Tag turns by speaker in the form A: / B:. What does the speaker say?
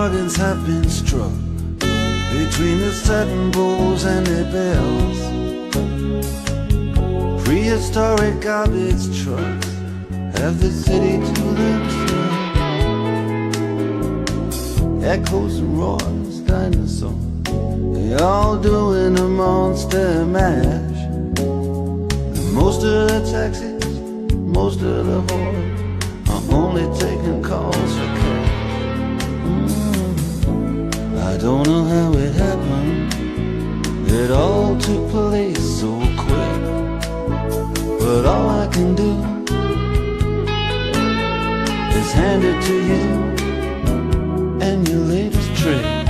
A: bargains have been struck between the satin bowls and their bells. Prehistoric garbage trucks have the city to themselves. Echoes and roars, dinosaurs, they all doing a monster mash. And most of the taxis, most of the whores are only taking calls for cash. I don't know how it happened, it all took place so quick. But all I can do is hand it to you and your latest trick.